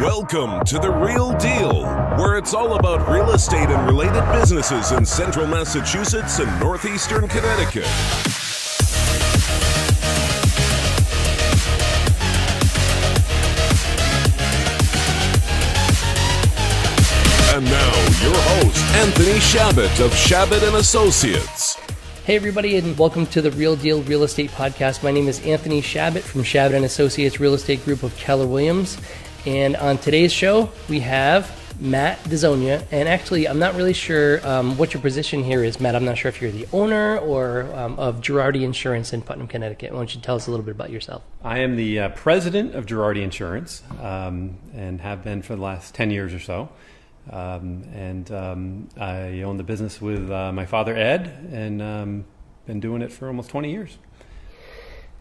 Welcome to The Real Deal, where it's all about real estate and related businesses in central Massachusetts and northeastern Connecticut. And now, your host, Anthony Chabot of Chabot and Associates. Hey everybody, and welcome to the Real Deal Real Estate Podcast. My name is Anthony Chabot from Chabot and Associates Real Estate Group of Keller Williams. And on today's show, we have Matt Desaulnier. And actually, I'm not really sure what your position here is, Matt. I'm not sure if you're the owner or of Gerardi Insurance in Putnam, Connecticut. Why don't you tell us a little bit about yourself? I am the president of Gerardi Insurance and have been for the last 10 years or so. I own the business with my father, Ed, and been doing it for almost 20 years.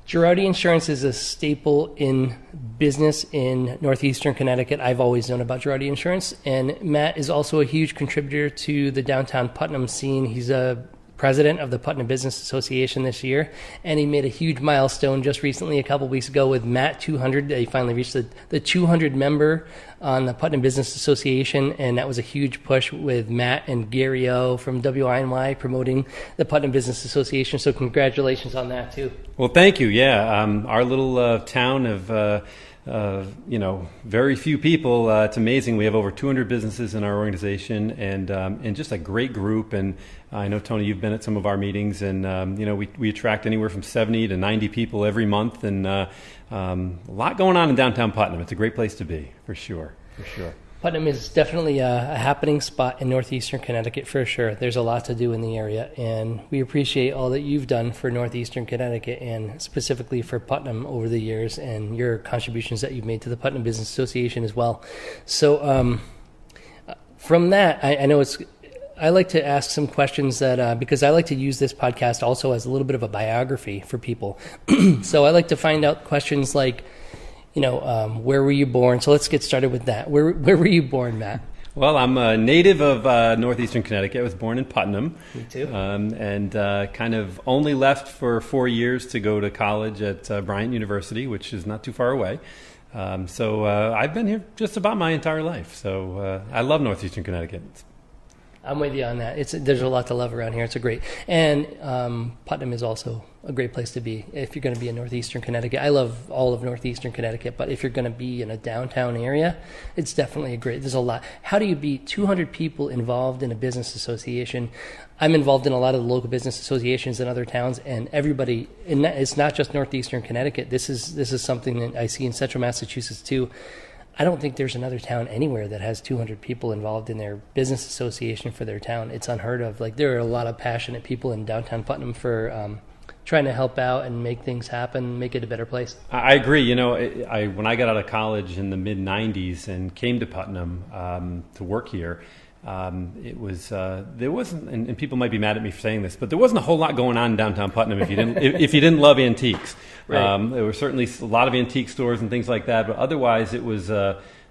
Gerardi Insurance is a staple in business in northeastern Connecticut. I've always known about Gerardi Insurance. And Matt is also a huge contributor to the downtown Putnam scene. He's a president of the Putnam Business Association this year, and he made a huge milestone just recently, a couple weeks ago, with Matt 200. They finally reached the 200 member on the Putnam Business Association, and that was a huge push with Matt and Gary O from WINY promoting the Putnam Business Association. So congratulations on that too. Well, thank you. Yeah, our little town of very few people. It's amazing. We have over 200 businesses in our organization, and just a great group. And I know, Tony, you've been at some of our meetings, and we attract anywhere from 70 to 90 people every month, and a lot going on in downtown Putnam. It's a great place to be, for sure. Putnam is definitely a happening spot in northeastern Connecticut for sure. There's a lot to do in the area, and we appreciate all that you've done for northeastern Connecticut and specifically for Putnam over the years, and your contributions that you've made to the Putnam Business Association as well. So from that, I know I like to ask some questions that because I like to use this podcast also as a little bit of a biography for people. So I like to find out questions like, where were you born? So let's get started with that. Where were you born, Matt? Well, I'm a native of northeastern Connecticut. I was born in Putnam. Me too. And kind of only left for 4 years to go to college at Bryant University, which is not too far away. So I've been here just about my entire life. So I love northeastern Connecticut. I'm with you on that. There's a lot to love around here. It's and Putnam is also a great place to be if you're going to be in northeastern Connecticut. I love all of northeastern Connecticut, but if you're going to be in a downtown area, it's definitely there's a lot. How do you be 200 people involved in a business association? I'm involved in a lot of the local business associations in other towns, and everybody, and it's not just northeastern Connecticut. This is something that I see in central Massachusetts too. I don't think there's another town anywhere that has 200 people involved in their business association for their town. It's unheard of. Like, there are a lot of passionate people in downtown Putnam for trying to help out and make things happen, make it a better place. I agree. When I got out of college in the mid-'90s and came to Putnam to work here, it was there wasn't, and people might be mad at me for saying this, but there wasn't a whole lot going on in downtown Putnam if you didn't if you didn't love antiques. Right. There were certainly a lot of antique stores and things like that, but otherwise it was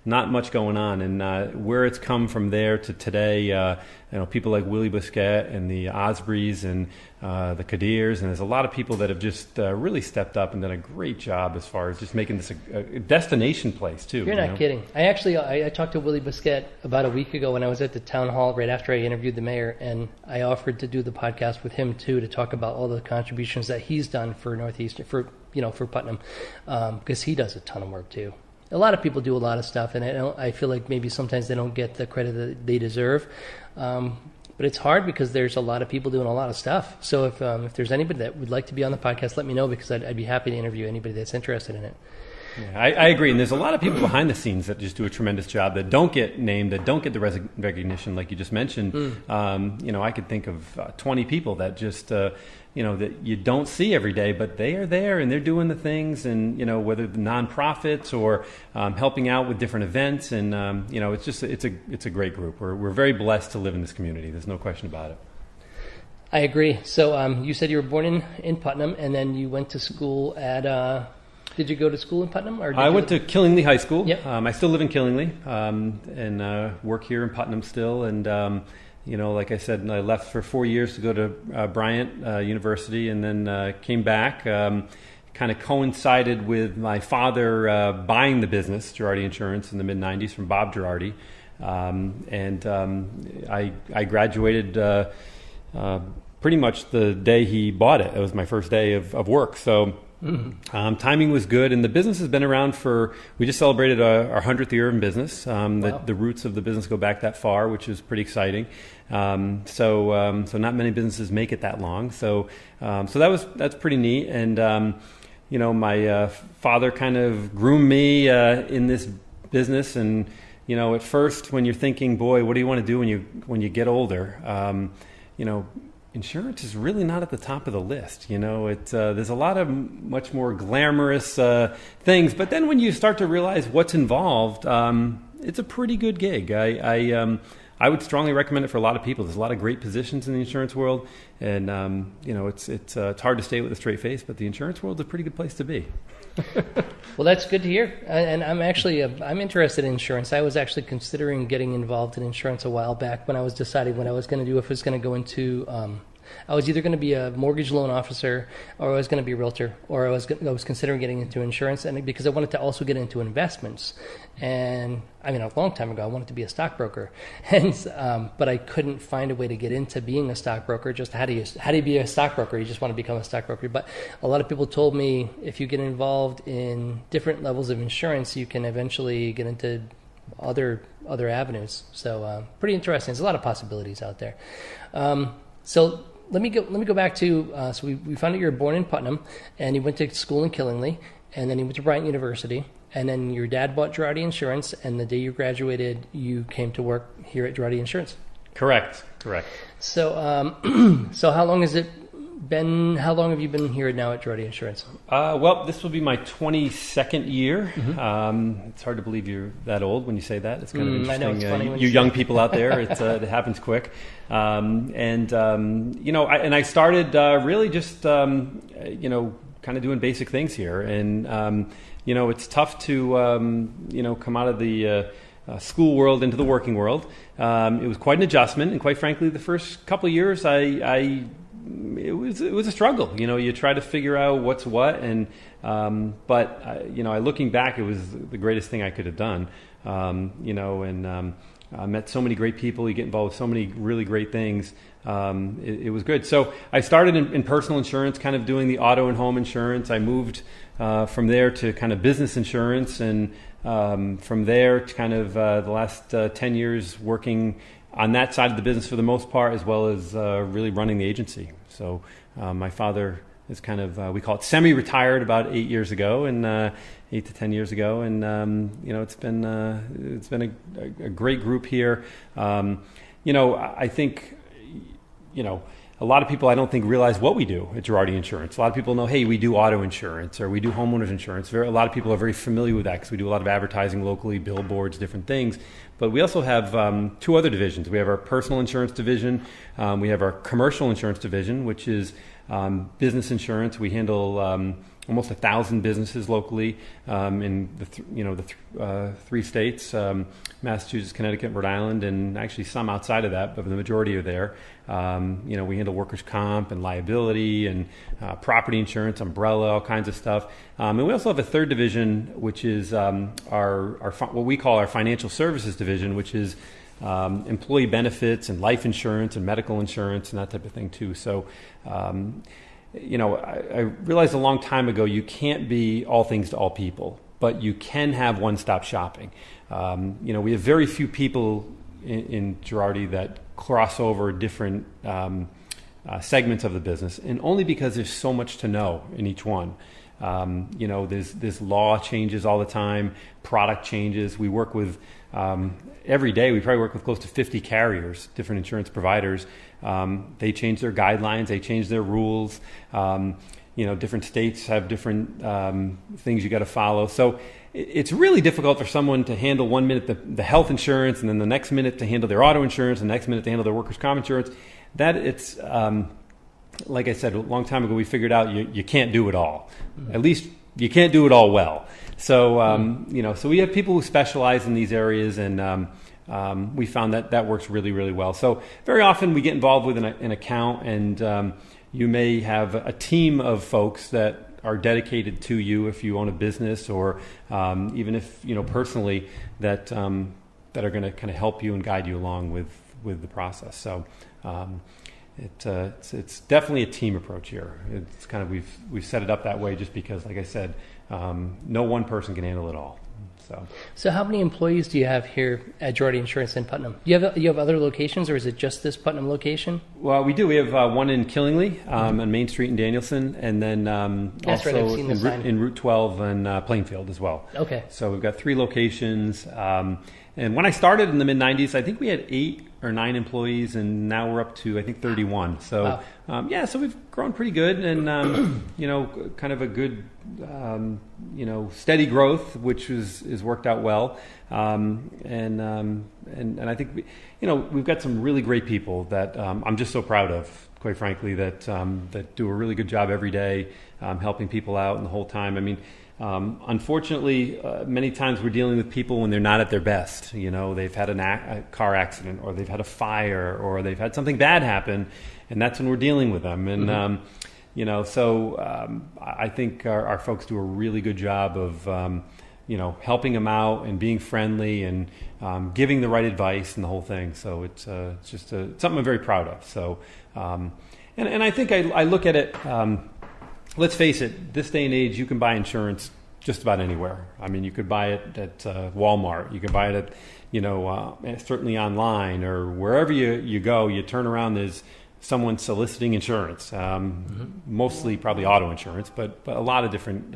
not much going on. And where it's come from there to today, people like Willie Busquet and the Ospreys and the Kadirs, and there's a lot of people that have just really stepped up and done a great job as far as just making this a destination place too. You're not kidding. I talked to Willie Busquet about a week ago when I was at the town hall right after I interviewed the mayor, and I offered to do the podcast with him too to talk about all the contributions that he's done for Northeastern, for Putnam, because he does a ton of work too. A lot of people do a lot of stuff, and I feel like maybe sometimes they don't get the credit that they deserve. But it's hard because there's a lot of people doing a lot of stuff. So if there's anybody that would like to be on the podcast, let me know, because I'd be happy to interview anybody that's interested in it. Yeah, I agree. And there's a lot of people behind the scenes that just do a tremendous job that don't get named, that don't get the recognition like you just mentioned. I could think of 20 people that just, that you don't see every day, but they are there and they're doing the things, and, whether the nonprofits or helping out with different events. And, it's a great group. We're very blessed to live in this community. There's no question about it. I agree. So you said you were born in Putnam, and then you went to school at... Did you go to school in Putnam? Or I went to Killingly High School. Yep. I still live in Killingly and work here in Putnam still. And, like I said, I left for 4 years to go to Bryant University, and then came back. kind of coincided with my father buying the business, Gerardi Insurance, in the mid-'90s from Bob Gerardi. I graduated pretty much the day he bought it. It was my first day of work. So timing was good. And the business has been around we just celebrated our 100th year in business. Wow. The roots of the business go back that far, which is pretty exciting. So not many businesses make it that long. So that's pretty neat. And, my father kind of groomed me in this business. And, at first when you're thinking, boy, what do you want to do when you get older? Insurance is really not at the top of the list. There's a lot of much more glamorous things. But then when you start to realize what's involved, it's a pretty good gig. I would strongly recommend it for a lot of people. There's a lot of great positions in the insurance world, and it's hard to stay with a straight face, but the insurance world is a pretty good place to be. Well, that's good to hear. And I'm actually I'm interested in insurance. I was actually considering getting involved in insurance a while back when I was deciding what I was going to do. If I was going to go into I was either going to be a mortgage loan officer, or I was going to be a realtor, or I was considering getting into insurance, and because I wanted to also get into investments. And a long time ago, I wanted to be a stockbroker, and but I couldn't find a way to get into being a stockbroker. Just how do you be a stockbroker? You just want to become a stockbroker. But a lot of people told me if you get involved in different levels of insurance, you can eventually get into other avenues. So pretty interesting. There's a lot of possibilities out there. So let me go back to so we found out you were born in Putnam, and you went to school in Killingly, and then you went to Bryant University, and then your dad bought Gerardi Insurance, and the day you graduated, you came to work here at Gerardi Insurance. Correct. So so how long has it been? How long have you been here now at Gerardi Insurance? Well, this will be my 22nd year. Mm-hmm. It's hard to believe you're that old when you say that. It's kind of interesting. I know, it's funny when you you young people out there, it happens quick. I started really just kind of doing basic things here, and it's tough to come out of the school world into the working world. It was quite an adjustment, and quite frankly, the first couple of years, it was a struggle. You try to figure out what's what, and looking back, it was the greatest thing I could have done. I met so many great people. You get involved with so many really great things. It was good. So I started in personal insurance, kind of doing the auto and home insurance. I moved from there to kind of business insurance, and from there to kind of the last 10 years working on that side of the business for the most part, as well as really running the agency. So my father is kind of, we call it semi-retired about 8 years ago, and 8 to 10 years ago. And, it's been a great group here. I think, a lot of people I don't think realize what we do at Gerardi Insurance. A lot of people know, hey, we do auto insurance or we do homeowners insurance. A lot of people are very familiar with that because we do a lot of advertising locally, billboards, different things. But we also have two other divisions. We have our personal insurance division. We have our commercial insurance division, which is business insurance. We handle almost 1,000 businesses locally in the three states, Massachusetts, Connecticut, Rhode Island, and actually some outside of that, but the majority are there. We handle workers' comp and liability and property insurance, umbrella, all kinds of stuff. And we also have a third division, which is what we call our financial services division, which is employee benefits and life insurance and medical insurance and that type of thing too. So, I realized a long time ago you can't be all things to all people, but you can have one-stop shopping. We have very few people in Gerardi that cross over different segments of the business, and only because there's so much to know in each one. There's law changes all the time, product changes. We work with every day. We probably work with close to 50 carriers, different insurance providers. They change their guidelines, they change their rules. Different states have different things you got to follow. So it's really difficult for someone to handle 1 minute the health insurance, and then the next minute to handle their auto insurance, and the next minute to handle their workers' comp insurance. That it's like I said a long time ago, we figured out you can't do it all. Mm-hmm. At least you can't do it all well. So so we have people who specialize in these areas, and we found that works really, really well. So very often we get involved with an account, and you may have a team of folks that are dedicated to you if you own a business, or even if personally that are going to kind of help you and guide you along with the process. So it's definitely a team approach here. It's kind of we've set it up that way just because, like I said, no one person can handle it all. So how many employees do you have here at Gerardi Insurance in Putnam? You have other locations, or is it just this Putnam location? Well, we do. We have one in Killingley on Main Street in Danielson, and then also right, I've seen the sign. in Route 12 in Plainfield as well. Okay. So we've got 3 locations. And when I started in the mid-'90s, I think we had 8 or 9 employees, and now we're up to, I think, 31. So, wow. So we've grown pretty good, and, kind of a good, steady growth, which has worked out well. And I think, we've got some really great people that I'm just so proud of, quite frankly, that do a really good job every day, helping people out and the whole time. I mean, unfortunately, many times we're dealing with people when they're not at their best. They've had a car accident, or they've had a fire, or they've had something bad happen, and that's when we're dealing with them. And I think our folks do a really good job of helping them out and being friendly and giving the right advice and the whole thing. So it's just something I'm very proud of. So and I think I look at it. Let's face it, this day and age, you can buy insurance just about anywhere. I mean, you could buy it at Walmart. You could buy it at, certainly online, or wherever you go, you turn around, there's someone soliciting insurance, mostly probably auto insurance, but a lot of different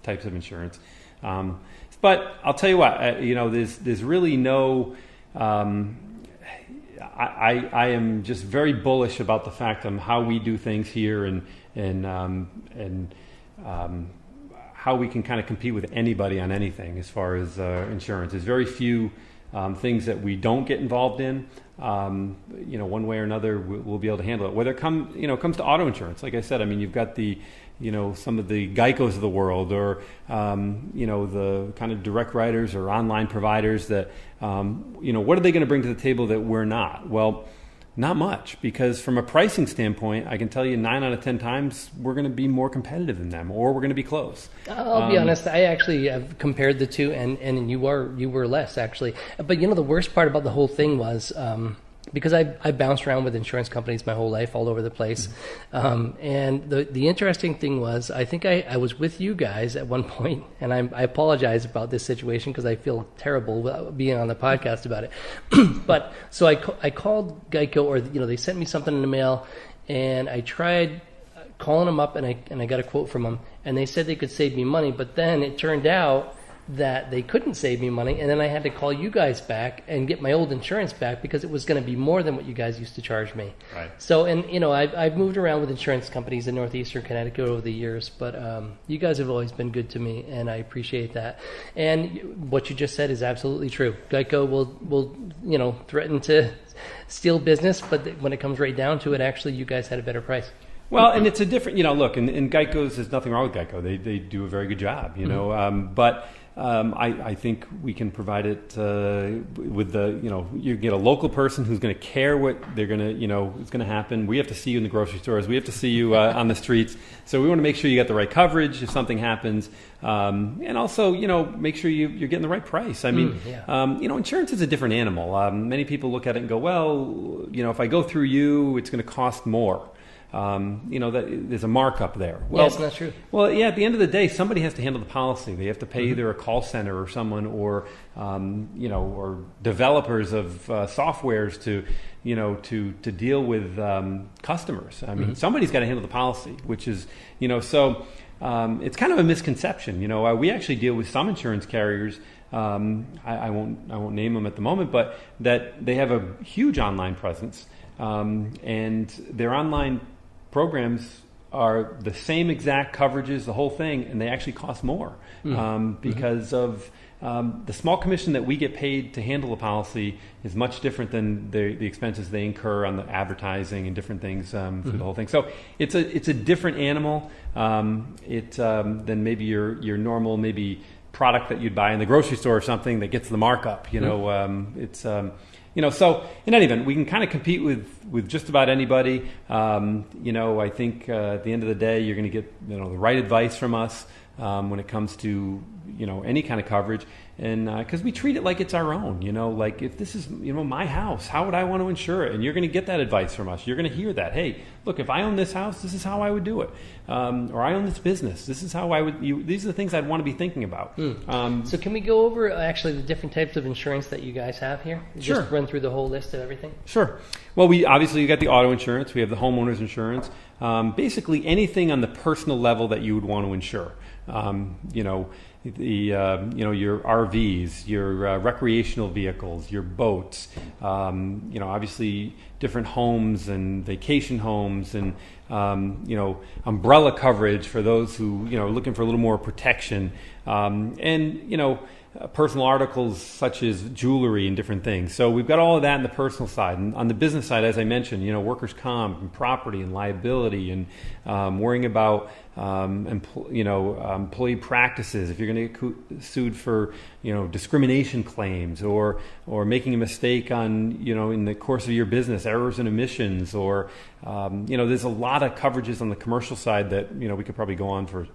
types of insurance. But I'll tell you what, there's really no... I am just very bullish about the fact of how we do things here, and how we can kind of compete with anybody on anything as far as insurance. There's very few things that we don't get involved in. One way or another, we'll be able to handle it. Whether it comes to auto insurance, like I said, I mean, you've got the some of the Geicos of the world, or the kind of direct writers or online providers that what are they going to bring to the table that we're not? Well, not much, because from a pricing standpoint, I can tell you 9 out of 10 times we're going to be more competitive than them, or we're going to be close. I'll be honest, I actually have compared the two, and you were less, actually. But the worst part about the whole thing was, because I bounced around with insurance companies my whole life, all over the place. And the interesting thing was, I think I was with you guys at one point, and I apologize about this situation because I feel terrible being on the podcast about it. But so I called Geico, or they sent me something in the mail, and I tried calling them up, and I got a quote from them, and they said they could save me money, but then it turned out that they couldn't save me money, and then I had to call you guys back and get my old insurance back because it was going to be more than what you guys used to charge me. Right. So, and I've moved around with insurance companies in northeastern Connecticut over the years, but you guys have always been good to me, and I appreciate that. And what you just said is absolutely true. Geico will threaten to steal business, but when it comes right down to it, actually, you guys had a better price. Well, and it's a different, look, and Geico's, there's nothing wrong with Geico. They do a very good job, but I think we can provide it with you get a local person who's going to care what they're going to, is going to happen. We have to see you in the grocery stores. We have to see you on the streets. So we want to make sure you get the right coverage if something happens. And also, make sure you're getting the right price. I mean, insurance is a different animal. Many people look at it and go, well, if I go through you, it's going to cost more. That there's a markup there. Well, it's not true. Well, yeah, at the end of the day, somebody has to handle the policy. They have to pay either a call center or someone, or or developers of softwares to deal with customers. I mean, somebody's got to handle the policy, which is so it's kind of a misconception. We actually deal with some insurance carriers. I won't name them at the moment, but that they have a huge online presence, and their online programs are the same exact coverages, the whole thing, and they actually cost more because of the small commission that we get paid to handle a policy is much different than the expenses they incur on the advertising and different things through the whole thing. So it's a different animal than maybe your normal maybe product that you'd buy in the grocery store or something that gets the markup. So in any event, we can kind of compete with just about anybody. I think at the end of the day, you're going to get the right advice from us when it comes to any kind of coverage, and because we treat it like it's our own. Like if this is my house, how would I want to insure it? And you're going to get that advice from us. You're going to hear that. Hey, look, if I own this house, this is how I would do it. Or I own this business, this is how I would. These are the things I'd want to be thinking about. So can we go over actually the different types of insurance that you guys have here? Sure. Just run through the whole list of everything. Sure. Well, we obviously got the auto insurance. We have the homeowners insurance. Basically anything on the personal level that you would want to insure. Your RVs, your recreational vehicles, your boats, obviously different homes and vacation homes, and umbrella coverage for those who are looking for a little more protection, personal articles such as jewelry and different things. So we've got all of that on the personal side. And on the business side, as I mentioned, workers' comp and property and liability, and worrying about employee practices. If you're going to get sued for discrimination claims, or making a mistake on in the course of your business, errors and omissions, or there's a lot of coverages on the commercial side that we could probably go on for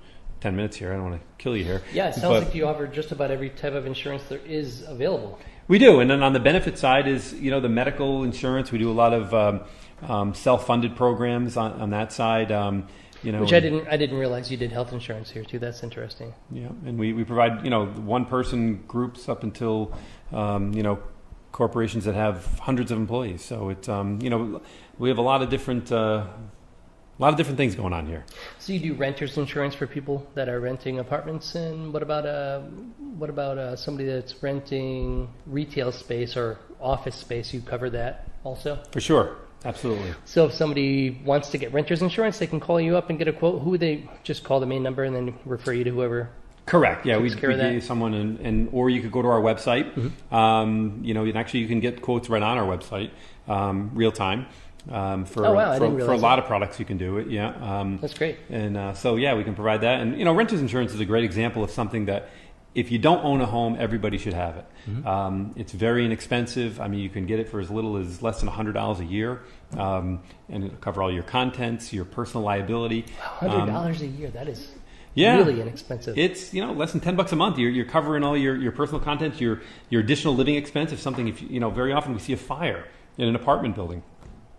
10 minutes here. I don't want to kill you here. Yeah, it sounds like you offer just about every type of insurance there is available. We do. And then on the benefit side is, the medical insurance. We do a lot of self-funded programs on that side. Which I didn't realize you did health insurance here too. That's interesting. Yeah, and we provide, one-person groups up until, corporations that have hundreds of employees. So it's, we have a lot of different things going on here. So you do renters insurance for people that are renting apartments, and what about somebody that's renting retail space or office space? You cover that also? For sure, absolutely. So if somebody wants to get renters insurance, they can call you up and get a quote. Who would they just call the main number and then refer you to whoever? Correct. Yeah, we give you someone, or you could go to our website. Mm-hmm. You can get quotes right on our website, real time. For a lot of products you can do it. Yeah. That's great. And we can provide that. And renters insurance is a great example of something that if you don't own a home, everybody should have it. Mm-hmm. It's very inexpensive. I mean, you can get it for as little as less than $100 a year, and it'll cover all your contents, your personal liability. $100 a year. That is really inexpensive. It's less than $10 a month. You're covering all your personal contents, your additional living expense. If very often we see a fire in an apartment building,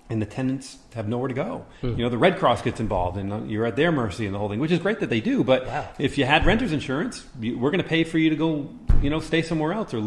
and the tenants have nowhere to go. The Red Cross gets involved, and you're at their mercy and the whole thing, which is great that they do. But if you had renters insurance, we're going to pay for you to go, stay somewhere else, or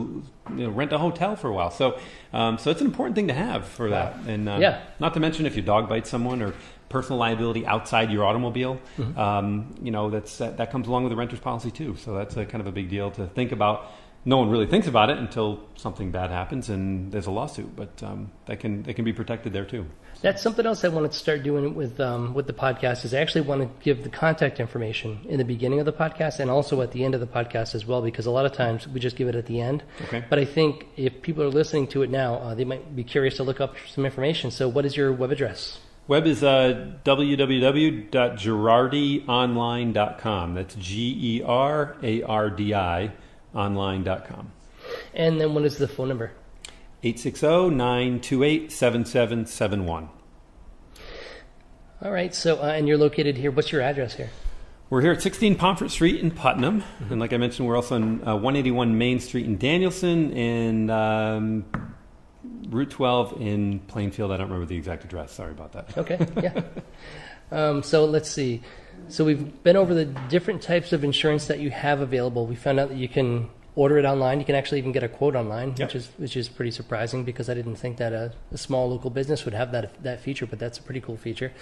rent a hotel for a while. So it's an important thing to have for that. And not to mention if your dog bites someone, or personal liability outside your automobile, that comes along with the renter's policy too. So that's a kind of a big deal to think about. No one really thinks about it until something bad happens and there's a lawsuit, but they can be protected there too. That's something else I wanted to start doing with the podcast. Is I actually want to give the contact information in the beginning of the podcast and also at the end of the podcast as well, because a lot of times we just give it at the end. Okay. But I think if people are listening to it now, they might be curious to look up some information. So what is your web address? Web is www.gerardionline.com. That's GERARDI online.com. And then what is the phone number? 860-928-7771. All right. So, and you're located here. What's your address here? We're here at 16 Pomfret Street in Putnam. Mm-hmm. And like I mentioned, we're also on 181 Main Street in Danielson, and Route 12 in Plainfield. I don't remember the exact address. Sorry about that. Okay. Yeah. So let's see. So we've been over the different types of insurance that you have available. We found out that you can order it online. You can actually even get a quote online, which is pretty surprising, because I didn't think that a small local business would have that feature, but that's a pretty cool feature.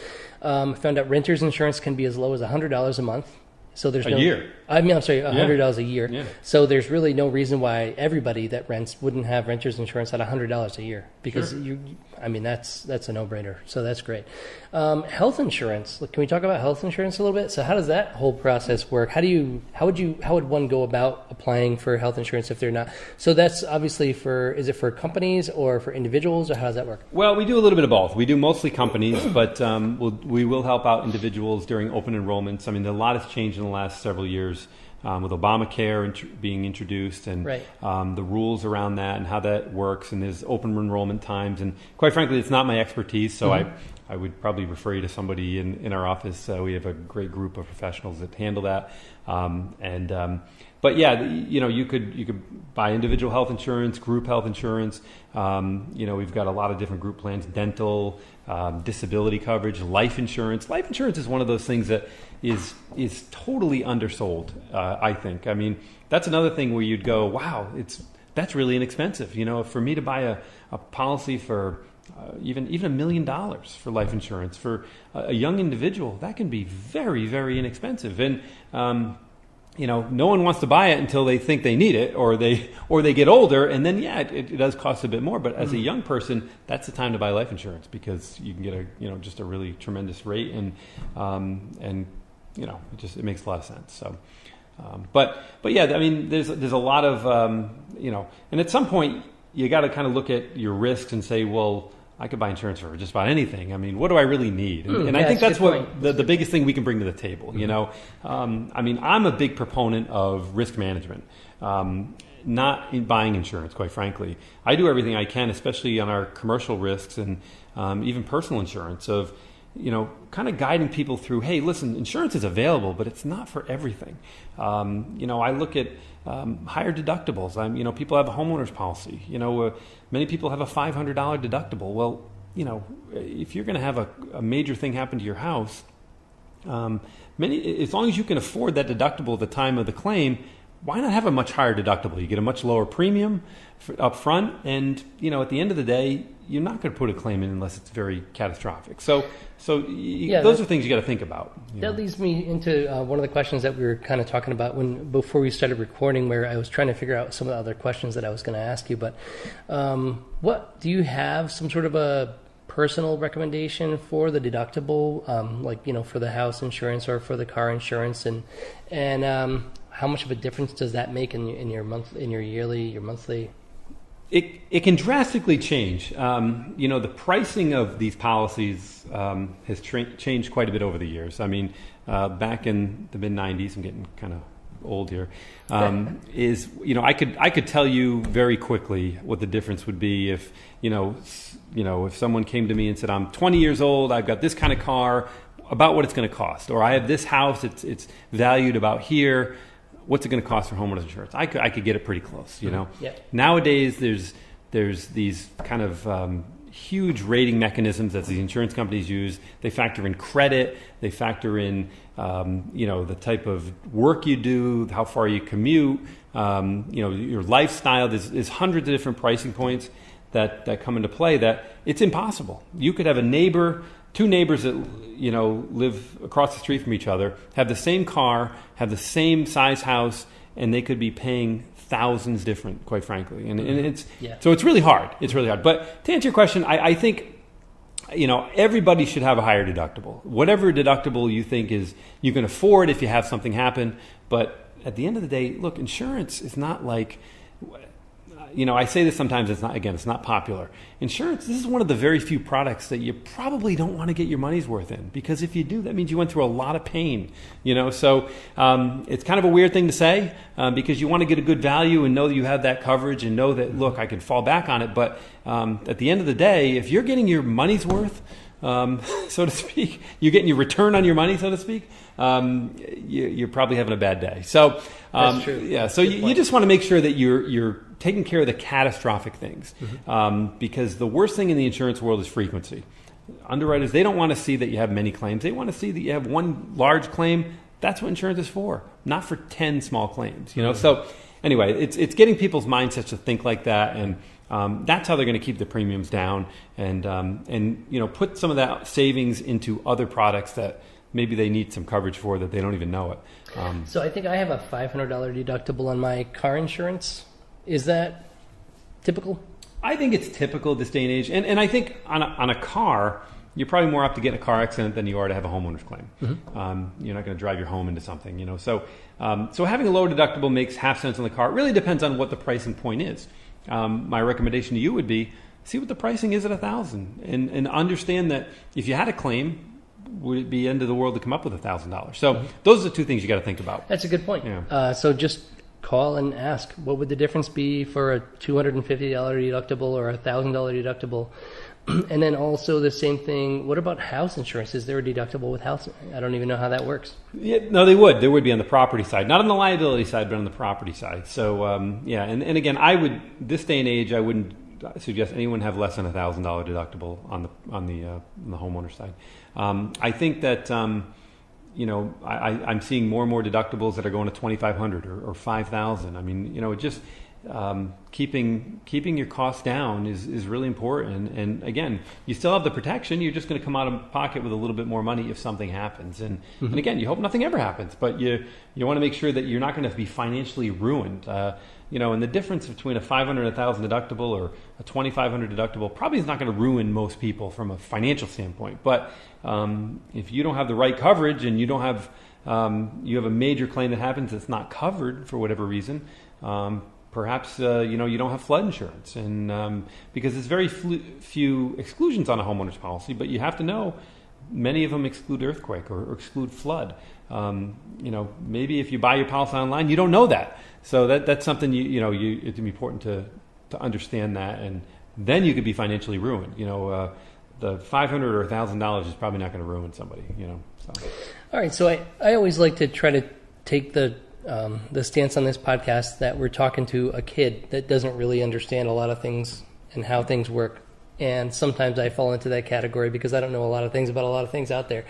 Found out renters insurance can be as low as $100 a month. So there's $100 a year. Yeah. So there's really no reason why everybody that rents wouldn't have renters insurance at $100 a year, because that's a no-brainer. So that's great. Health insurance. Can we talk about health insurance a little bit? So how does that whole process work? How would one go about applying for health insurance if they're not? So that's obviously is it for companies or for individuals, or how does that work? Well, we do a little bit of both. We do mostly companies, but we will help out individuals during open enrollments. I mean, a lot has changed in the last several years. with Obamacare being introduced and Right. the rules around that and how that works, and there's open enrollment times. And quite frankly, it's not my expertise, so I would probably refer you to somebody in our office. We have a great group of professionals that handle that. But yeah, you could buy individual health insurance, group health insurance. We've got a lot of different group plans, dental, disability coverage, life insurance. Life insurance is one of those things that is totally undersold, I think. I mean, that's another thing where you'd go, wow, that's really inexpensive. For me to buy a policy for even $1 million for life insurance for a young individual, that can be very, very inexpensive. And no one wants to buy it until they think they need it, or they get older, and then it does cost a bit more. But as a young person, that's the time to buy life insurance, because you can get just a really tremendous rate, and it makes a lot of sense. So, but yeah, I mean, there's a lot of and at some point you got to kind of look at your risks and say, well, I could buy insurance for just about anything. I mean, what do I really need? And I think that's what the biggest thing we can bring to the table. I mean, I'm a big proponent of risk management, not in buying insurance, quite frankly. I do everything I can, especially on our commercial risks and even personal insurance, of kind of guiding people through, hey, listen, insurance is available, but it's not for everything. I look at higher deductibles. People have a homeowner's policy. Many people have a $500 deductible. Well, if you're going to have a major thing happen to your house, as long as you can afford that deductible at the time of the claim, why not have a much higher deductible? You get a much lower premium up front, and at the end of the day, you're not going to put a claim in unless it's very catastrophic. So those are things you got to think about. That leads me into one of the questions that we were kind of talking about before we started recording, where I was trying to figure out some of the other questions that I was going to ask you. But what do you have some sort of a personal recommendation for the deductible, for the house insurance or for the car insurance, and how much of a difference does that make in your monthly? It can drastically change. The pricing of these policies has changed quite a bit over the years. I mean, back in the mid-'90s, I'm getting kind of old here. I could tell you very quickly what the difference would be if if someone came to me and said, I'm 20 years old, I've got this kind of car, about what it's going to cost, or I have this house, it's valued about here. What's it going to cost for homeowners insurance? I could get it pretty close, Yeah. Nowadays, there's these kind of huge rating mechanisms that the insurance companies use. They factor in credit. They factor in, the type of work you do, how far you commute, your lifestyle. There's hundreds of different pricing points that come into play that it's impossible. You could have two neighbors that live across the street from each other, have the same car, have the same size house, and they could be paying thousands different, quite frankly. And so it's really hard. It's really hard. But to answer your question, I think everybody should have a higher deductible. Whatever deductible you think you can afford if you have something happen. But at the end of the day, look, insurance is not like. I say this sometimes, it's not popular. Insurance, this is one of the very few products that you probably don't want to get your money's worth in, because if you do, that means you went through a lot of pain, So it's kind of a weird thing to say, because you want to get a good value and know that you have that coverage and know that, look, I can fall back on it. But at the end of the day, if you're getting your money's worth, so to speak, you're getting your return on your money, so to speak, you're probably having a bad day. So that's true. Yeah, so you just want to make sure that you're taking care of the catastrophic things, because the worst thing in the insurance world is frequency. Underwriters, they don't want to see that you have many claims. They want to see that you have one large claim. That's what insurance is for, not for 10 small claims. So anyway, it's getting people's mindsets to think like that, and that's how they're going to keep the premiums down, and put some of that savings into other products that maybe they need some coverage for that they don't even know it. So I think I have a $500 deductible on my car insurance. Is that typical? I think it's typical this day and age. And I think on a car, you're probably more apt to get in a car accident than you are to have a homeowner's claim. You're not going to drive your home into something, So having a lower deductible makes half sense on the car. It really depends on what the pricing point is. My recommendation to you would be, see what the pricing is at $1,000 and understand that if you had a claim, would it be end of the world to come up with $1,000? So those are the two things you got to think about. That's a good point. Yeah. So just call and ask, what would the difference be for a $250 deductible or a $1,000 deductible? And then also the same thing, what about house insurance? Is there a deductible with house? I don't even know how that works. Yeah, no, they would. There would be on the property side. Not on the liability side, but on the property side. So, and again, this day and age, I wouldn't suggest anyone have less than $1,000 deductible on the homeowner side. I think that, I'm seeing more and more deductibles that are going to $2,500 or $5,000. I mean, just keeping your costs down is really important. And again, you still have the protection. You're just going to come out of pocket with a little bit more money if something happens. And again, you hope nothing ever happens, but you want to make sure that you're not going to be financially ruined. And the difference between a $500 and $1,000 deductible or a $2,500 deductible probably is not going to ruin most people from a financial standpoint. But if you don't have the right coverage and you don't have you have a major claim that happens that's not covered for whatever reason, perhaps you don't have flood insurance, and because there's very few exclusions on a homeowner's policy, but you have to know many of them exclude earthquake or exclude flood. Maybe if you buy your policy online, you don't know that. So that's something it's important to understand that, and then you could be financially ruined. The $500 or $1,000 is probably not going to ruin somebody. So. All right, so I always like to try to take the stance on this podcast that we're talking to a kid that doesn't really understand a lot of things and how things work. And sometimes I fall into that category because I don't know a lot of things about a lot of things out there.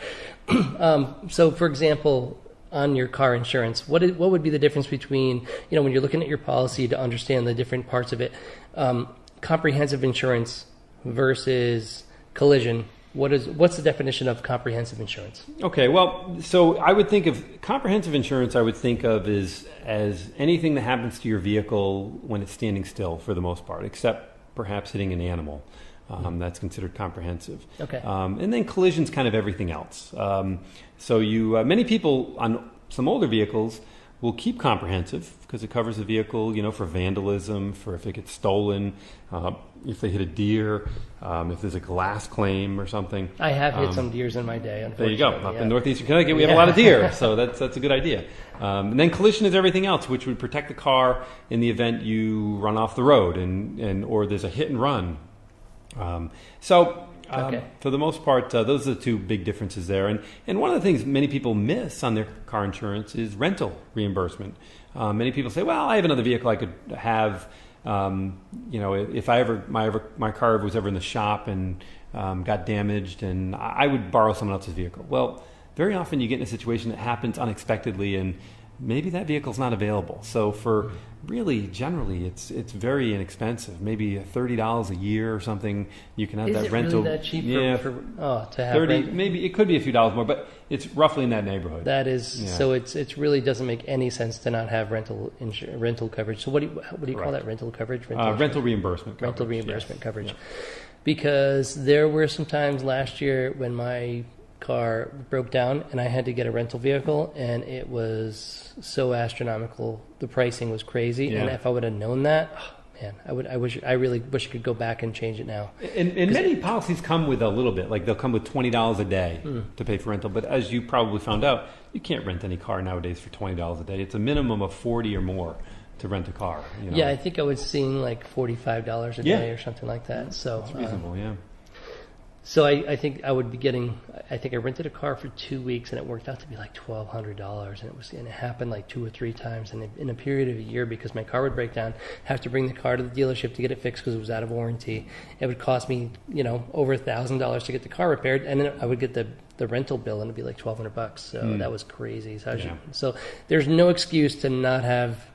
So, for example, on your car insurance, what would be the difference between, when you're looking at your policy to understand the different parts of it, comprehensive insurance versus collision? What's the definition of comprehensive insurance? Okay, well, so I would think of comprehensive insurance, I would think of as anything that happens to your vehicle when it's standing still for the most part, except perhaps hitting an animal. That's considered comprehensive. Okay. And then collision's kind of everything else. So many people on some older vehicles will keep comprehensive because it covers the vehicle, for vandalism, for if it gets stolen, if they hit a deer, if there's a glass claim or something. I have hit some deers in my day, unfortunately. There you go. Up in northeastern Connecticut, we have a lot of deer, so that's a good idea. And then collision is everything else, which would protect the car in the event you run off the road or there's a hit and run. For the most part, those are the two big differences there. And one of the things many people miss on their car insurance is rental reimbursement. Many people say, well, I have another vehicle I could have. If my car was ever in the shop and got damaged, and I would borrow someone else's vehicle. Well, very often you get in a situation that happens unexpectedly, and maybe that vehicle's not available. So for really, generally, it's very inexpensive. Maybe $30 a year or something. You can have Is that it rental. Really that cheap? Yeah, to have 30. Maybe it could be a few dollars more, but it's roughly in that neighborhood. That is so. It really doesn't make any sense to not have rental coverage. So what do you call that? Rental coverage? Rental reimbursement. Coverage, rental reimbursement coverage. Yeah. Because there were some times last year when my car broke down and I had to get a rental vehicle, and it was so astronomical. The pricing was crazy, and if I would have known that, I really wish I could go back and change it now. And many policies come with a little bit, like they'll come with $20 a day to pay for rental. But as you probably found out, you can't rent any car nowadays for $20 a day. It's a minimum of $40 or more to rent a car. Yeah, I think I was seeing like $45 a day or something like that. So it's reasonable, So I think I would be getting. I think I rented a car for 2 weeks, and it worked out to be like $1,200, and it happened like 2 or 3 times, and in a period of a year, because my car would break down, have to bring the car to the dealership to get it fixed because it was out of warranty. It would cost me, over $1,000 to get the car repaired, and then I would get the rental bill, and it'd be like $1,200. So that was crazy. So there's no excuse to not have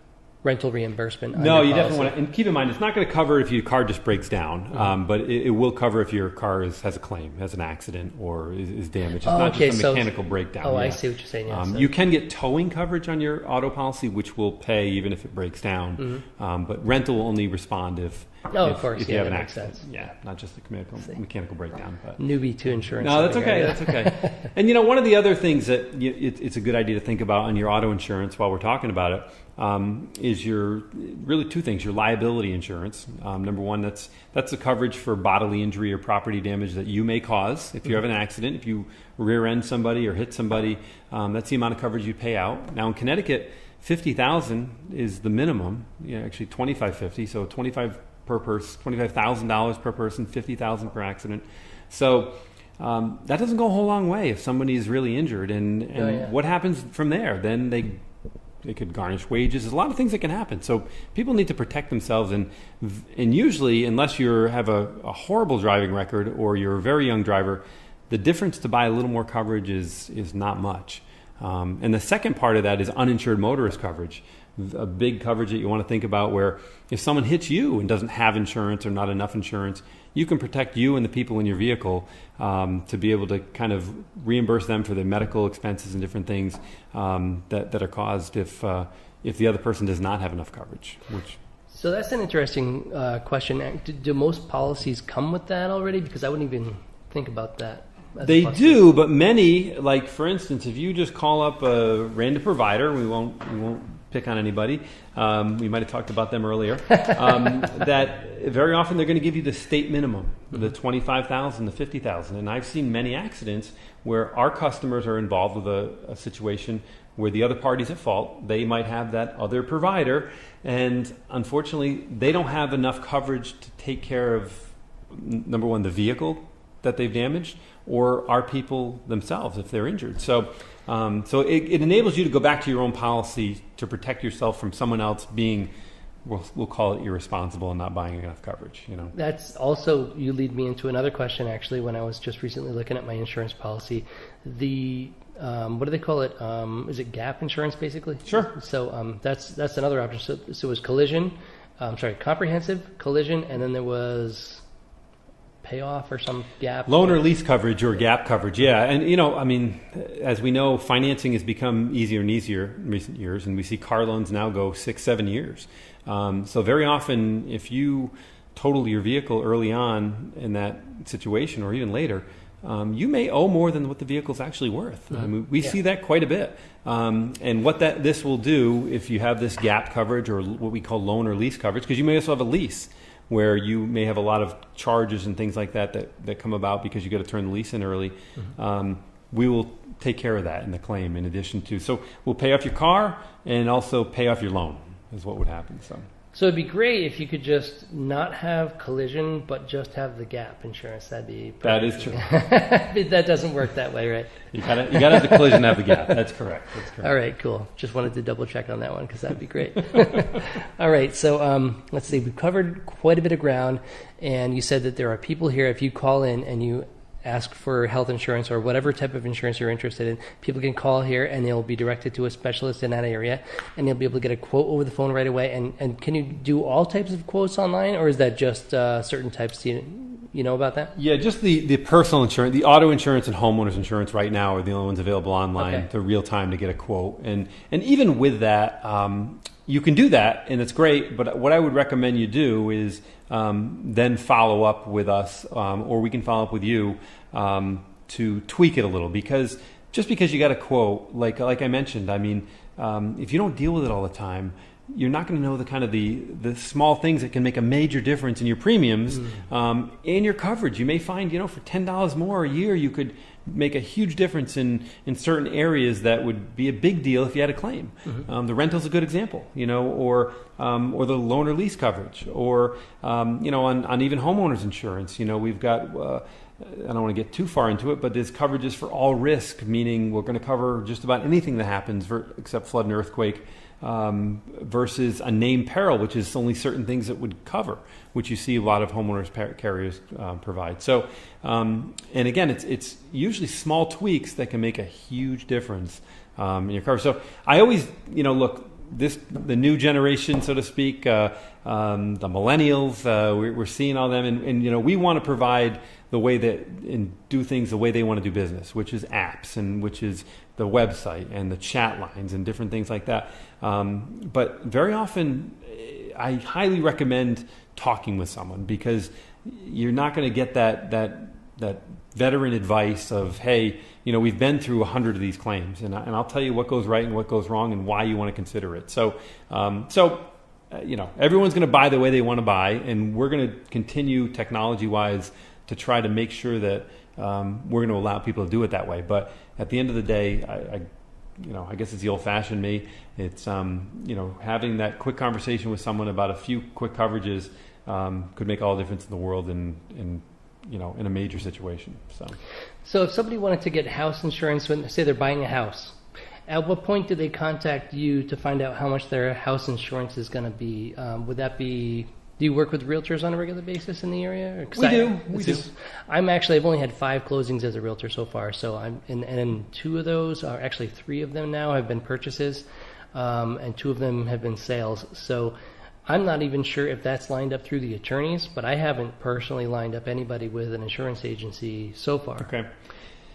rental reimbursement. No, you definitely want to, and keep in mind, it's not going to cover if your car just breaks down, but it will cover if your car has a claim, has an accident, or is damaged. It's not just a mechanical breakdown. Oh, I see what you're saying. You can get towing coverage on your auto policy, which will pay even if it breaks down, but rental will only respond if Oh, of course. If Yeah, you have that an makes accident. sense. Yeah, not just the mechanical breakdown. But Newbie to insurance. no, that's something, okay. right? That's okay. And one of the other things that it's a good idea to think about on your auto insurance while we're talking about it is really two things: your liability insurance. Number one, that's the coverage for bodily injury or property damage that you may cause if you have an accident. If you rear end somebody or hit somebody, that's the amount of coverage you pay out. Now in Connecticut, $50,000 is the minimum. Actually $25.50, so $25,000 per person, $50,000 per accident. So that doesn't go a whole long way if somebody is really injured. And what happens from there? Then they could garnish wages. There's a lot of things that can happen. So people need to protect themselves. And usually, unless you have a horrible driving record or you're a very young driver, the difference to buy a little more coverage is not much. And the second part of that is uninsured motorist coverage, a big coverage that you want to think about, where if someone hits you and doesn't have insurance or not enough insurance, you can protect you and the people in your vehicle to be able to kind of reimburse them for their medical expenses and different things that are caused if the other person does not have enough coverage. So that's an interesting question. Do most policies come with that already? Because I wouldn't even think about that. They do, but many, like for instance, if you just call up a random provider, we won't pick on anybody. We might have talked about them earlier. That very often they're going to give you the state minimum, the $25,000, the $50,000, and I've seen many accidents where our customers are involved with a situation where the other party's at fault. They might have that other provider, and unfortunately, they don't have enough coverage to take care of, number one, the vehicle that they've damaged, or our people themselves if they're injured. So it enables you to go back to your own policy to protect yourself from someone else being, we'll call it irresponsible and not buying enough coverage. That's also, you lead me into another question actually when I was just recently looking at my insurance policy. The what do they call it? Is it gap insurance basically? Sure. So that's another option. So it was comprehensive, collision, and then there was payoff or some gap? Loan or lease coverage or gap coverage, yeah. And, as we know, financing has become easier and easier in recent years, and we see car loans now go 6-7 years. So very often, if you total your vehicle early on in that situation or even later, you may owe more than what the vehicle's actually worth. We see that quite a bit. And what this will do, if you have this gap coverage or what we call loan or lease coverage, because you may also have a lease, where you may have a lot of charges and things like that come about because you got to turn the lease in early. We will take care of that in the claim in addition to. So we'll pay off your car and also pay off your loan is what would happen. So it'd be great if you could just not have collision, but just have the gap insurance. That'd be perfect. That is true. That doesn't work that way, right? You gotta have the collision, have the gap. That's correct. All right, cool. Just wanted to double check on that one because that'd be great. All right, so let's see. We've covered quite a bit of ground, and you said that there are people here. If you call in and you ask for health insurance or whatever type of insurance you're interested in, people can call here and they'll be directed to a specialist in that area, and they'll be able to get a quote over the phone right away. And can you do all types of quotes online, or is that just certain types? Do you know about that? Yeah, just the personal insurance, the auto insurance and homeowners insurance right now are the only ones available online to real time to get a quote. And even with that, you can do that, and it's great. But what I would recommend you do is then follow up with us, or we can follow up with you to tweak it a little. Because just because you got a quote, like I mentioned, if you don't deal with it all the time, you're not going to know the small things that can make a major difference in your premiums and your coverage. You may find, for $10 more a year, you could make a huge difference in certain areas that would be a big deal if you had a claim. The rental's a good example, or the loan or lease coverage, or on even homeowners insurance. We've got. I don't want to get too far into it, but there's coverages for all risk, meaning we're going to cover just about anything that happens except flood and earthquake, versus a named peril, which is only certain things that would cover, which you see a lot of homeowners carriers provide. So, and again, it's usually small tweaks that can make a huge difference in your coverage. So I always, look, the new generation, so to speak, the millennials, we're seeing all them, and we want to provide the way that and do things the way they want to do business, which is apps and which is the website and the chat lines and different things like that. But very often, I highly recommend talking with someone, because you're not going to get that veteran advice of, hey, we've been through 100 of these claims, and I'll tell you what goes right and what goes wrong and why you want to consider it. So everyone's going to buy the way they want to buy, and we're going to continue technology-wise to try to make sure that we're going to allow people to do it that way. But at the end of the day, I guess it's the old-fashioned me. It's having that quick conversation with someone about a few quick coverages could make all the difference in the world in a major situation. So if somebody wanted to get house insurance, when say they're buying a house, at what point do they contact you to find out how much their house insurance is going to be? Would that be? Do you work with realtors on a regular basis in the area? We do. I've only had 5 closings as a realtor so far. So and 2 of those are actually 3 of them now have been purchases, and 2 of them have been sales. So I'm not even sure if that's lined up through the attorneys, but I haven't personally lined up anybody with an insurance agency so far. Okay.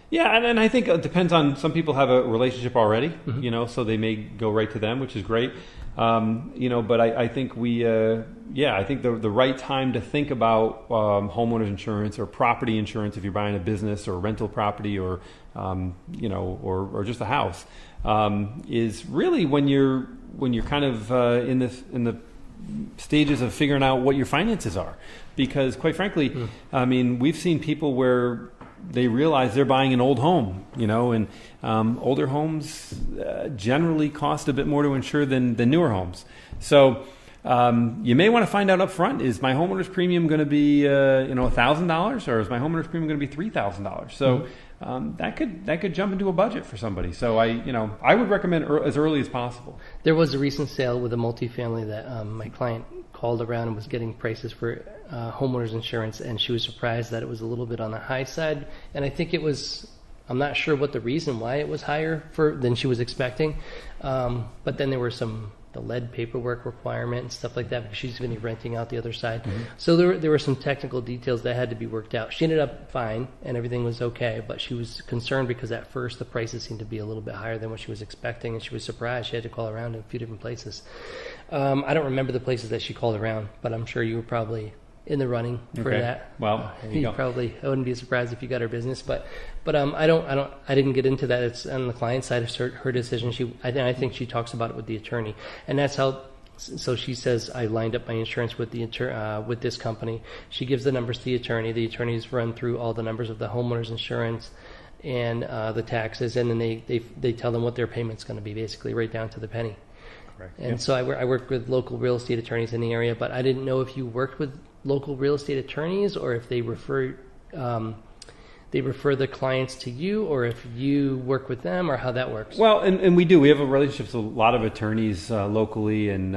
Yeah, and I think it depends on, some people have a relationship already, so they may go right to them, which is great. But I think I think the right time to think about homeowners insurance or property insurance, if you're buying a business or rental property or just a house, is really when you're kind of in the stages of figuring out what your finances are. Because quite frankly, we've seen people where they realize they're buying an old home, and older homes generally cost a bit more to insure than newer homes. So you may want to find out up front, is my homeowner's premium going to be $1,000, or is my homeowner's premium going to be $3,000? So that could jump into a budget for somebody. So I would recommend as early as possible. There was a recent sale with a multifamily that my client called around and was getting prices for homeowners insurance, and she was surprised that it was a little bit on the high side. And I think I'm not sure what the reason why it was higher than she was expecting. But then there were the lead paperwork requirement and stuff like that, because she's going to be renting out the other side. So there were some technical details that had to be worked out. She ended up fine and everything was okay, but she was concerned because at first the prices seemed to be a little bit higher than what she was expecting, and she was surprised. She had to call around in a few different places. I don't remember the places that she called around, but I'm sure you were probably in the running for that. Well, I wouldn't be surprised if you got her business, but I didn't get into that. It's on the client side of her decision. I think she talks about it with the attorney, and that's how. So she says, I lined up my insurance with with this company. She gives the numbers to the attorney. The attorneys run through all the numbers of the homeowner's insurance and the taxes, and then they tell them what their payment's going to be, basically right down to the penny. Correct. And so I worked with local real estate attorneys in the area, but I didn't know if you worked with local real estate attorneys, or if they refer the clients to you, or if you work with them, or how that works. Well, and we do. We have a relationship with a lot of attorneys locally, and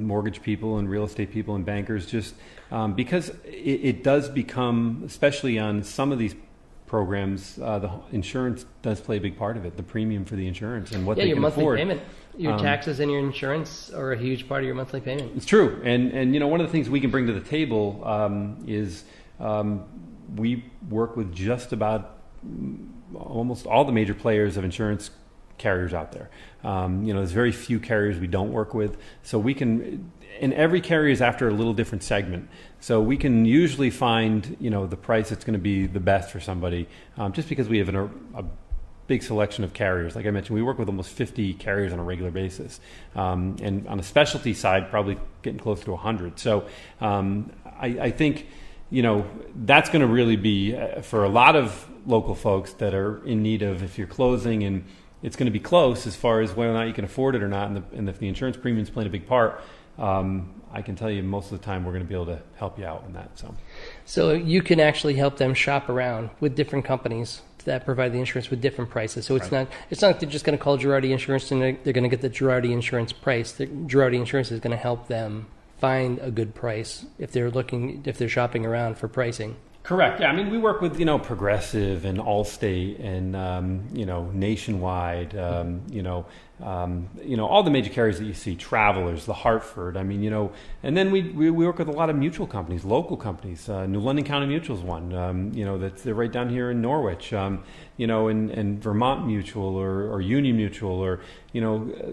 mortgage people and real estate people and bankers, just because it does become, especially on some of these programs, the insurance does play a big part of it, the premium for the insurance and what they can afford. Your monthly payment. Your taxes and your insurance are a huge part of your monthly payment. It's true. And one of the things we can bring to the table is we work with just about almost all the major players of insurance carriers out there. There's very few carriers we don't work with. So we can, and every carrier is after a little different segment. So we can usually find, the price that's going to be the best for somebody, just because we have a big selection of carriers. Like I mentioned, we work with almost 50 carriers on a regular basis. And on the specialty side, probably getting close to 100. So I think, that's going to really be for a lot of local folks that are in need of, if you're closing and it's going to be close as far as whether or not you can afford it or not, and if the insurance premium is playing a big part, I can tell you most of the time we're going to be able to help you out in that. So you can actually help them shop around with different companies that provide the insurance with different prices. So it's not like they're just going to call Gerardi Insurance and they're going to get the Gerardi Insurance price. The Gerardi Insurance is going to help them find a good price if they're shopping around for pricing. Correct. Yeah, we work with Progressive and Allstate and Nationwide, all the major carriers that you see, Travelers, the Hartford. And then we work with a lot of mutual companies, local companies. New London County Mutual is one. They're right down here in Norwich. And Vermont Mutual or Union Mutual, or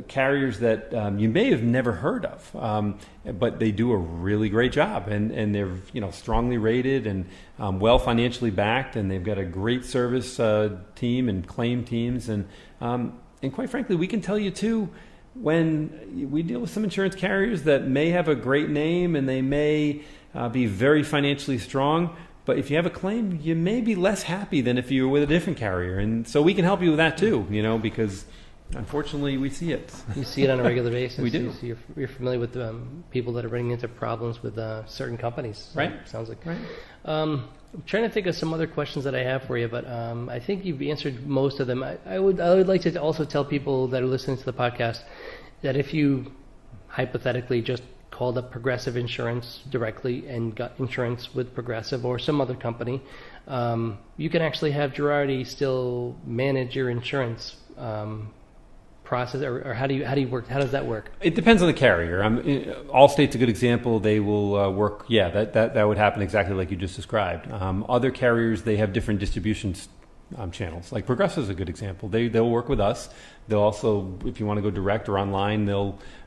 carriers that you may have never heard of. but they do a really great job, and they're strongly rated and well financially backed, and they've got a great service team and claim teams, and quite frankly, we can tell you too, when we deal with some insurance carriers that may have a great name and they may be very financially strong, but if you have a claim, you may be less happy than if you were with a different carrier, and so we can help you with that too, because unfortunately, we see it. You see it on a regular basis. We do. You're familiar with people that are running into problems with certain companies. Right. Sounds like. Right. I'm trying to think of some other questions that I have for you, but I think you've answered most of them. I would like to also tell people that are listening to the podcast that if you hypothetically just called up Progressive Insurance directly and got insurance with Progressive or some other company, you can actually have Gerardi still manage your insurance process, or how do you work? How does that work? It depends on the carrier. Allstate's a good example. They will work. Yeah, that would happen exactly like you just described. Other carriers, they have different distribution channels. Like Progressive is a good example. They'll work with us. They'll also, if you want to go direct or online,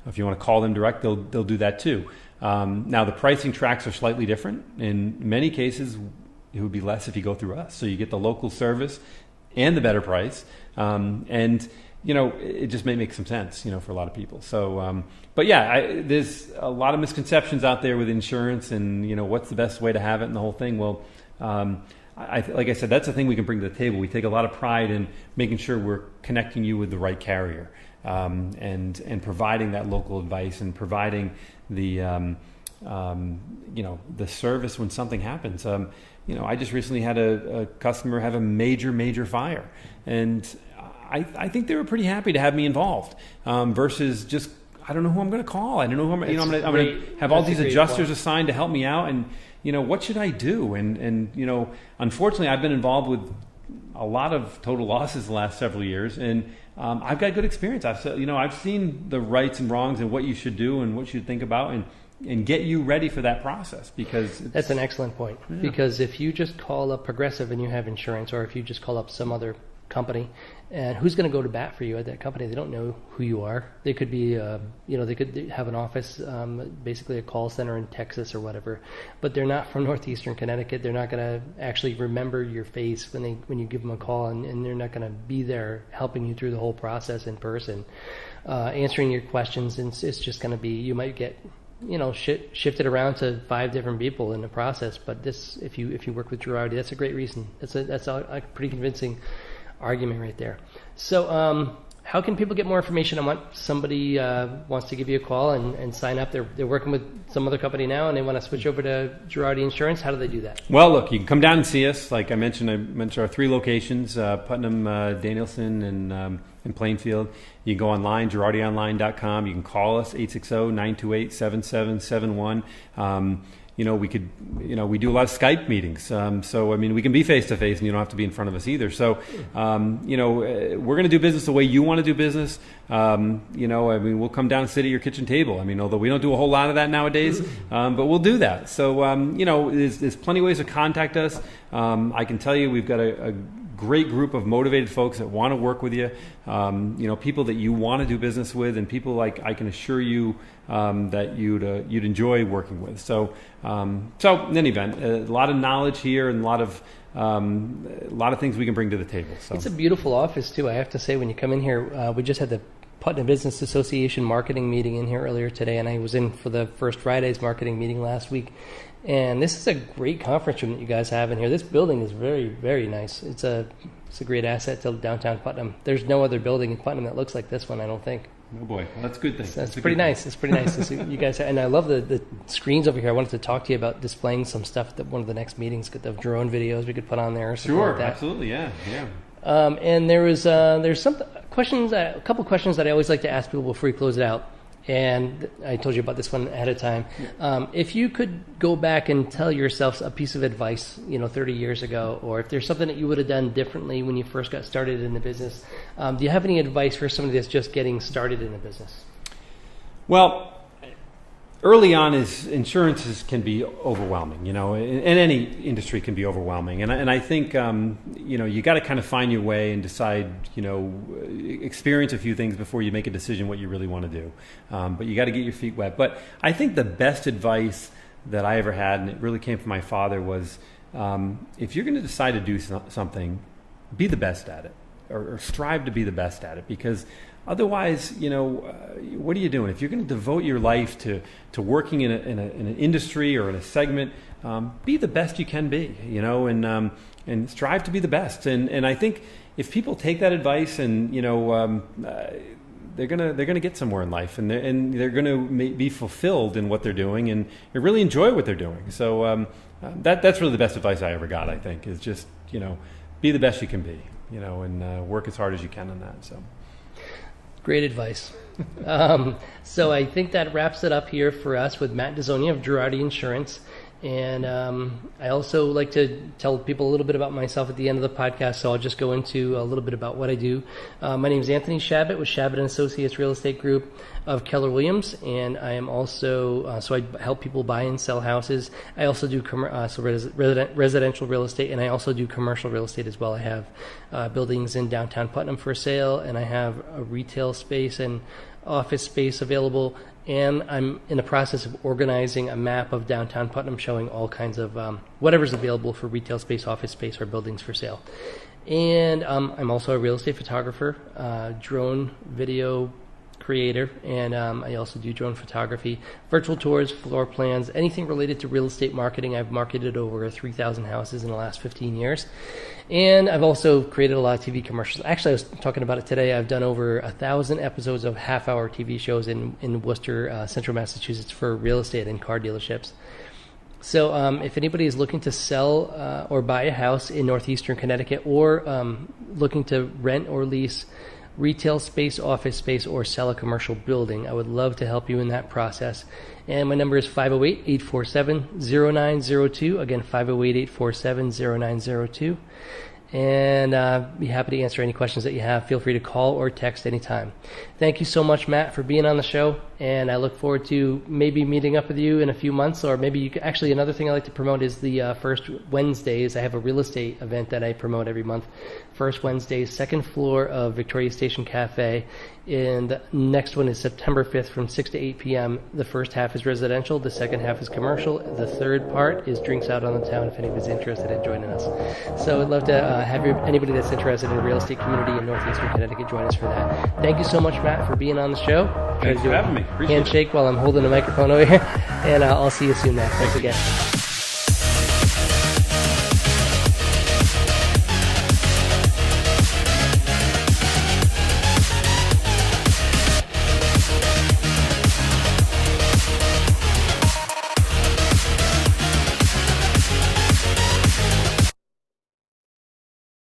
if you want to call them direct, they'll do that too. Now the pricing tracks are slightly different. In many cases, it would be less if you go through us. So you get the local service and the better price, and it just may make some sense, for a lot of people. So, but yeah, there's a lot of misconceptions out there with insurance, and what's the best way to have it and the whole thing. Well, like I said, that's the thing we can bring to the table. We take a lot of pride in making sure we're connecting you with the right carrier, and providing that local advice and providing the the service when something happens. I just recently had a customer have a major fire, and I think they were pretty happy to have me involved, versus just, I don't know who I'm going to call. I don't know who I'm going to have all these adjusters assigned to help me out, and what should I do? And unfortunately, I've been involved with a lot of total losses the last several years, and I've got good experience. I've seen the rights and wrongs and what you should do and what you should think about, and get you ready for that process, because that's an excellent point. Yeah. Because if you just call up Progressive and you have insurance, or if you just call up some other company, and who's going to go to bat for you at that company? They don't know who you are. They could be, they could have an office, basically a call center in Texas or whatever, but they're not from northeastern Connecticut. They're not going to actually remember your face when you give them a call, and they're not going to be there helping you through the whole process in person, answering your questions. And it's just going to be, you might get shifted around to 5 different people in the process. But this, if you work with Gerardi, that's a great reason. That's a pretty convincing argument right there. So how can people get more information on what somebody wants to give you a call and sign up? They're working with some other company now, and they want to switch over to Gerardi Insurance. How do they do that? Well, look, you can come down and see us. Like I mentioned our 3 locations, Putnam, Danielson, and Plainfield. You can go online, GerardiOnline.com. You can call us, 860-928-7771. We do a lot of Skype meetings. So, we can be face-to-face, and you don't have to be in front of us either. So, we're going to do business the way you want to do business. We'll come down and sit at your kitchen table. Although we don't do a whole lot of that nowadays, but we'll do that. So, there's plenty of ways to contact us. I can tell you we've got a great group of motivated folks that want to work with you, people that you want to do business with, and people like I can assure you that you'd enjoy working with. So in any event, a lot of knowledge here and a lot of things we can bring to the table. So it's a beautiful office too. I have to say, when you come in here, we just had the Putnam Business Association marketing meeting in here earlier today, and I was in for the First Fridays marketing meeting last week. And this is a great conference room that you guys have in here. This building is very, very nice. It's a great asset to downtown Putnam. There's no other building in Putnam that looks like this one, I don't think. Oh boy, well, that's a good thing. That's pretty nice. It's pretty nice. You guys, and I love the screens over here. I wanted to talk to you about displaying some stuff that one of the next meetings, get the drone videos we could put on there. Or something like that. Absolutely, yeah. And there's some questions, a couple questions that I always like to ask people before we close it out. And I told you about this one ahead of time. If you could go back and tell yourself a piece of advice, 30 years ago, or if there's something that you would have done differently when you first got started in the business, do you have any advice for somebody that's just getting started in the business? Well, early on insurances can be overwhelming, and any industry can be overwhelming. And I think, you got to kind of find your way and decide, experience a few things before you make a decision what you really want to do. But you got to get your feet wet. But I think the best advice that I ever had, and it really came from my father, was if you're going to decide to do something, be the best at it, or strive to be the best at it, because otherwise, what are you doing? If you're going to devote your life to working in an industry or in a segment, be the best you can be, and strive to be the best. And I think if people take that advice and they're gonna get somewhere in life, and they're gonna be fulfilled in what they're doing, and really enjoy what they're doing. So that's really the best advice I ever got. I think is just be the best you can be, and work as hard as you can on that. So. Great advice. So I think that wraps it up here for us with Matt Desaulnier of Gerardi Insurance. And I also like to tell people a little bit about myself at the end of the podcast, so I'll just go into a little bit about what I do. My name is Anthony Chabot with Chabot & Associates Real Estate Group of Keller Williams, and I am also, so I help people buy and sell houses. I also do residential real estate, and I also do commercial real estate as well. I have buildings in downtown Putnam for sale, and I have a retail space and office space available, and I'm in the process of organizing a map of downtown Putnam showing all kinds of whatever's available for retail space, office space, or buildings for sale. And I'm also a real estate photographer, drone video creator, and I also do drone photography, virtual tours, floor plans, anything related to real estate marketing. I've marketed over 3,000 houses in the last 15 years. And I've also created a lot of TV commercials. Actually, I was talking about it today. I've done over 1,000 episodes of half-hour TV shows in Worcester, Central Massachusetts, for real estate and car dealerships. So if anybody is looking to sell or buy a house in northeastern Connecticut, or looking to rent or lease retail space, office space, or sell a commercial building, I would love to help you in that process. And my number is 508-847-0902. Again, 508-847-0902. And be happy to answer any questions that you have. Feel free to call or text anytime. Thank you so much, Matt, for being on the show. And I look forward to maybe meeting up with you in a few months, or maybe you could, actually, another thing I like to promote is the first Wednesdays. I have a real estate event that I promote every month. First Wednesdays, second floor of Victoria Station Cafe. And the next one is September 5th from 6 to 8 p.m. The first half is residential. The second half is commercial. The third part is drinks out on the town if anybody's interested in joining us. So I'd love to have anybody that's interested in the real estate community in northeastern Connecticut join us for that. Thank you so much, Matt, for being on the show. Thanks for having me. Appreciate handshake while I'm holding the microphone over here. And I'll see you soon, Matt. Thanks again.